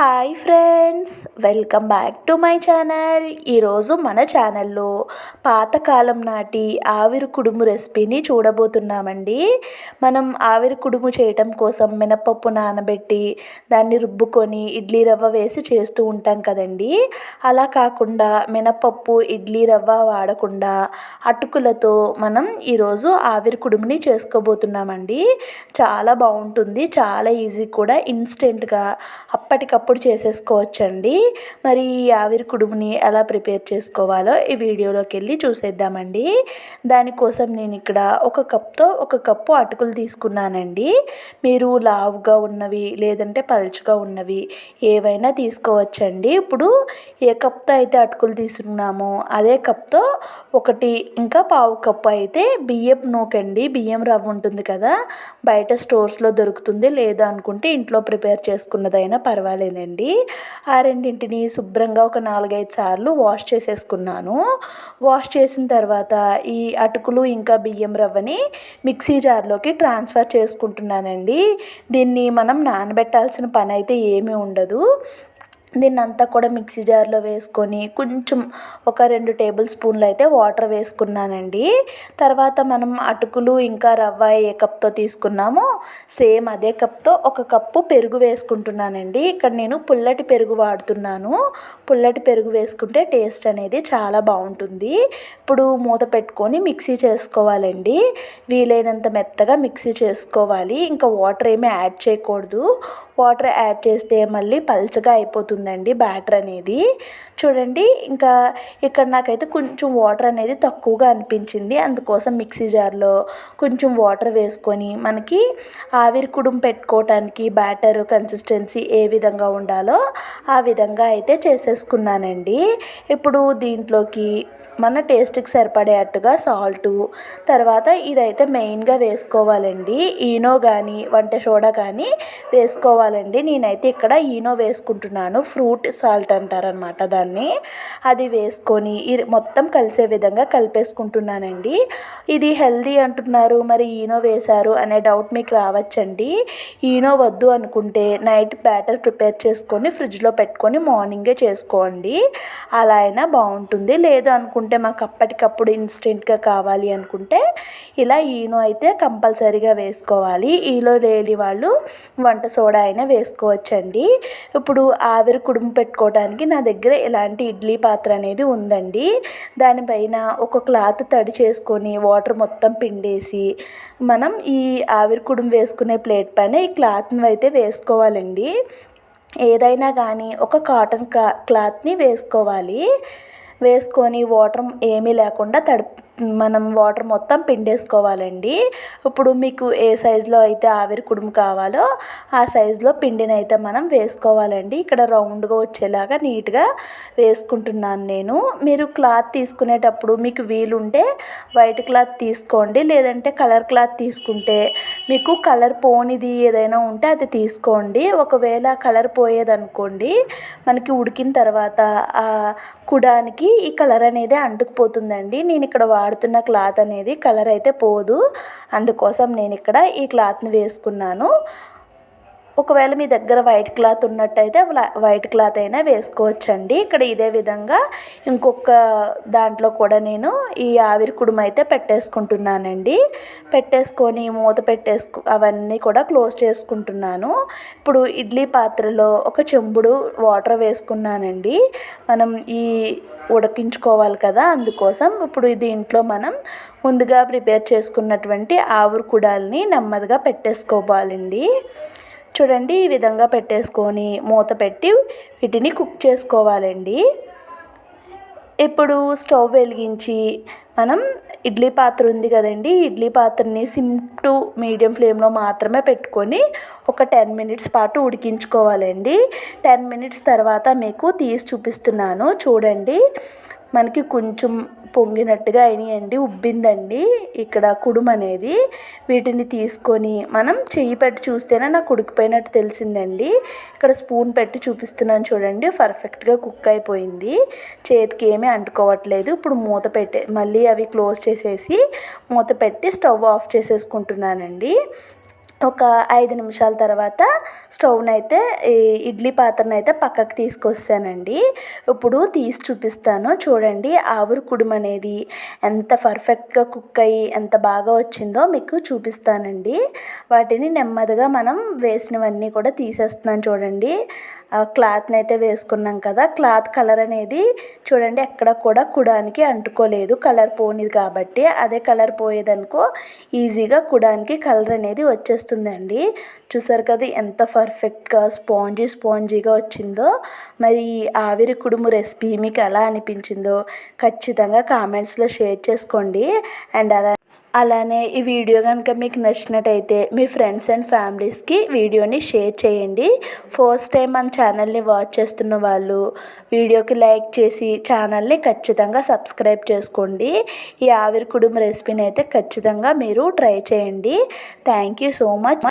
Hi friends, welcome back to my channel. ఈరోజు మన ఛానల్లో పాతకాలం నాటి ఆవిరి కుడుము రెసిపీని చూడబోతున్నామండి. మనం ఆవిరి కుడుము చేయటం కోసం మినపప్పు నానబెట్టి దాన్ని రుబ్బుకొని ఇడ్లీ రవ్వ వేసి చేస్తూ ఉంటాం కదండి. అలా కాకుండా మినపప్పు ఇడ్లీ రవ్వ వాడకుండా అటుకులతో మనం ఈరోజు ఆవిరి కుడుముని చేసుకోబోతున్నామండి. చాలా బాగుంటుంది, చాలా ఈజీ కూడా, ఇన్స్టెంట్గా అప్పటికప్పుడు చేసేసుకోవచ్చండి. మరి ఈ ఆవిరి కుడుముని ఎలా ప్రిపేర్ చేసుకోవాలో ఈ వీడియోలోకి వెళ్ళి చూసేద్దామండి. దానికోసం నేను ఇక్కడ ఒక కప్పు అటుకులు తీసుకున్నానండి. మీరు లావుగా ఉన్నవి లేదంటే పలుచగా ఉన్నవి ఏవైనా తీసుకోవచ్చండి. ఇప్పుడు ఏ కప్తో అయితే అటుకులు తీసుకున్నామో అదే కప్తో ఇంకా పావు కప్పు అయితే బియ్యం నూకండి. బియ్యం రవ్వ ఉంటుంది కదా, బయట స్టోర్స్లో దొరుకుతుంది, లేదా అనుకుంటే ఇంట్లో ప్రిపేర్ చేసుకున్నదైనా పర్వాలేదండి. ఆ రెండింటిని శుభ్రంగా ఒక 4-5 సార్లు వాష్ చేసేసుకున్నాను. వాష్ చేసిన తర్వాత ఈ అటుకులు ఇంకా బియ్యం రవ్వని మిక్సీ జార్లోకి ట్రాన్స్ఫర్ చేసుకుంటున్నానండి. దీన్ని మనం నానబెట్టాల్సిన పని అయితే ఏమీ ఉండదు. దీన్నంతా కూడా మిక్సీ జార్లో వేసుకొని కొంచెం ఒక 2 టేబుల్ స్పూన్లు అయితే వాటర్ వేసుకున్నానండి. తర్వాత మనం అటుకులు ఇంకా రవ్వ ఏ కప్తో తీసుకున్నామో సేమ్ అదే కప్తో ఒక కప్పు పెరుగు వేసుకుంటున్నానండి. ఇక్కడ నేను పుల్లటి పెరుగు వాడుతున్నాను. పుల్లటి పెరుగు వేసుకుంటే టేస్ట్ అనేది చాలా బాగుంటుంది. ఇప్పుడు మూత పెట్టుకొని మిక్సీ చేసుకోవాలండి. వీలైనంత మెత్తగా మిక్సీ చేసుకోవాలి. ఇంకా వాటర్ ఏమీ యాడ్ చేయకూడదు. వాటర్ యాడ్ చేస్తే మళ్ళీ పల్చగా అయిపోతుందండి బ్యాటర్ అనేది. చూడండి, ఇంకా ఇక్కడ నాకైతే కొంచెం వాటర్ అనేది తక్కువగా అనిపించింది. అందుకోసం మిక్సీ జార్లో కొంచెం వాటర్ వేసుకొని మనకి ఆవిరి కుడుము పెట్టుకోవటానికి బ్యాటర్ కన్సిస్టెన్సీ ఏ విధంగా ఉండాలో ఆ విధంగా అయితే చేసేసుకున్నానండి. ఇప్పుడు దీంట్లోకి మన టేస్ట్కి సరిపడేట్టుగా సాల్టు, తర్వాత ఇదైతే మెయిన్గా వేసుకోవాలండి. ఈనో కానీ వంట సోడా కానీ వేసుకోవాలండి. నేనైతే ఇక్కడ ఈనో వేసుకుంటున్నాను, ఫ్రూట్ సాల్ట్ అంటారనమాట దాన్ని. అది వేసుకొని మొత్తం కలిసే విధంగా కలిపేసుకుంటున్నానండి. ఇది హెల్దీ అంటున్నారు, మరి ఈనో వేశారు అనే డౌట్ మీకు రావచ్చండి. ఈనో వద్దు అనుకుంటే నైట్ బ్యాటర్ ప్రిపేర్ చేసుకొని ఫ్రిడ్జ్లో పెట్టుకొని మార్నింగే చేసుకోండి, అలా అయినా బాగుంటుంది. లేదు అనుకుంటే మాకు అప్పటికప్పుడు ఇన్స్టెంట్గా కావాలి అనుకుంటే ఇలా ఈనో అయితే కంపల్సరీగా వేసుకోవాలి. ఈనో లేని వాళ్ళు వంట సోడా అయినా వేసుకోవచ్చండి. ఇప్పుడు ఆవిరి కుడుము పెట్టుకోవడానికి నా దగ్గర ఇలాంటి ఇడ్లీ పాత్ర అనేది ఉందండి. దానిపైన ఒక క్లాత్ తడి చేసుకొని వాటర్ మొత్తం పిండేసి మనం ఈ ఆవిరి కుడుము వేసుకునే ప్లేట్ పైన ఈ క్లాత్ని అయితే వేసుకోవాలండి. ఏదైనా కానీ ఒక కాటన్ క్లాత్ని వేసుకోవాలి. వేసుకొని వాటర్ ఏమీ లేకుండా మనం వాటర్ మొత్తం పిండేసుకోవాలండి. ఇప్పుడు మీకు ఏ సైజులో అయితే ఆవిరి కుడుము కావాలో ఆ సైజులో పిండిని అయితే మనం వేసుకోవాలండి. ఇక్కడ రౌండ్గా వచ్చేలాగా నీట్గా వేసుకుంటున్నాను నేను. మీరు క్లాత్ తీసుకునేటప్పుడు మీకు వీలుంటే వైట్ క్లాత్ తీసుకోండి, లేదంటే కలర్ క్లాత్ తీసుకుంటే మీకు కలర్ పోనిది ఏదైనా ఉంటే అది తీసుకోండి. ఒకవేళ కలర్ పోయేదనుకోండి, మనకి ఉడికిన తర్వాత ఆ కుడానికి ఈ కలర్ అనేది అంటుకుపోతుందండి. నేను ఇక్కడ వాడుతున్న క్లాత్ అనేది కలర్ అయితే పోదు, అందుకోసం నేను ఇక్కడ ఈ క్లాత్ని వేసుకున్నాను. ఒకవేళ మీ దగ్గర వైట్ క్లాత్ ఉన్నట్టయితే వైట్ క్లాత్ అయినా వేసుకోవచ్చండి. ఇక్కడ ఇదే విధంగా ఇంకొక దాంట్లో కూడా నేను ఈ ఆవిరి కుడుము అయితే పెట్టేసుకుంటున్నానండి. పెట్టేసుకొని మూత అవన్నీ కూడా క్లోజ్ చేసుకుంటున్నాను. ఇప్పుడు ఇడ్లీ పాత్రలో ఒక చెంబుడు వాటర్ వేసుకున్నానండి. మనం ఈ ఉడికించుకోవాలి కదా, అందుకోసం ఇప్పుడు దీంట్లో మనం ముందుగా ప్రిపేర్ చేసుకున్నటువంటి ఆవిరి కుడాల్ని నెమ్మదిగా పెట్టేసుకోవాలండి. చూడండి, ఈ విధంగా పెట్టేసుకొని మూత పెట్టి వీటిని కుక్ చేసుకోవాలండి. ఇప్పుడు స్టవ్ వెలిగించి మనం ఇడ్లీ పాత్ర ఉంది కదండి, ఇడ్లీ పాత్రని సిమ్ టు మీడియం ఫ్లేమ్లో మాత్రమే పెట్టుకొని ఒక 10 మినిట్స్ పాటు ఉడికించుకోవాలండి. 10 మినిట్స్ తర్వాత మీకు తీసి చూపిస్తున్నాను. చూడండి, మనకి కొంచెం పొంగినట్టుగా అయినాయండి, ఉబ్బిందండి ఇక్కడ కుడుము అనేది. వీటిని తీసుకొని మనం చెయ్యి పెట్టి చూస్తేనే నాకు ఉడికిపోయినట్టు తెలిసిందండి. ఇక్కడ స్పూన్ పెట్టి చూపిస్తున్నాను చూడండి, పర్ఫెక్ట్గా కుక్ అయిపోయింది, చేతికి ఏమీ అంటుకోవట్లేదు. ఇప్పుడు మూత మళ్ళీ అవి క్లోజ్ చేసేసి మూత పెట్టి స్టవ్ ఆఫ్ చేసేసుకుంటున్నానండి. ఒక 5 నిమిషాల తర్వాత స్టవ్‌నైతే ఈ ఇడ్లీ పాత్రనైతే పక్కకు తీసుకొచ్చేసానండి. ఇప్పుడు తీసి చూపిస్తాను చూడండి. ఆవిరి కుడుమనేది ఎంత పర్ఫెక్ట్‌గా కుక్ అయ్యి ఎంత బాగా వచ్చిందో మీకు చూపిస్తానండి. వాటిని నెమ్మదిగా మనం వేసినవన్నీ కూడా తీసేస్తున్నాను చూడండి. క్లాత్‌నైతే వేసుకున్నాం కదా! క్లాత్ కలర్ అనేది చూడండి ఎక్కడ కూడా కుడానికి అంటుకోలేదు. కలర్ పోనిది కాబట్టి. అదే కలర్ పోయేదనుకో ఈజీగా కుడానికి కలర్ అనేది వచ్చేస్తుందండి. చూసారు కదా ఎంత పర్ఫెక్ట్‌గా స్పాంజీగా వచ్చిందో. మరి ఈ ఆవిరి కుడుము రెసిపీ మీకు ఎలా అనిపించిందో ఖచ్చితంగా కామెంట్స్‌లో షేర్ చేసుకోండి. అండ్ అలానే ఈ వీడియో కనుక మీకు నచ్చినట్టయితే మీ ఫ్రెండ్స్ అండ్ ఫ్యామిలీస్కి వీడియోని షేర్ చేయండి. ఫస్ట్ టైం మన ఛానల్ని వాచ్ చేస్తున్న వాళ్ళు వీడియోకి లైక్ చేసి ఛానల్ని ఖచ్చితంగా సబ్స్క్రైబ్ చేసుకోండి. ఈ ఆవిరి కుడుము రెసిపీని అయితే ఖచ్చితంగా మీరు ట్రై చేయండి. Thank you so much.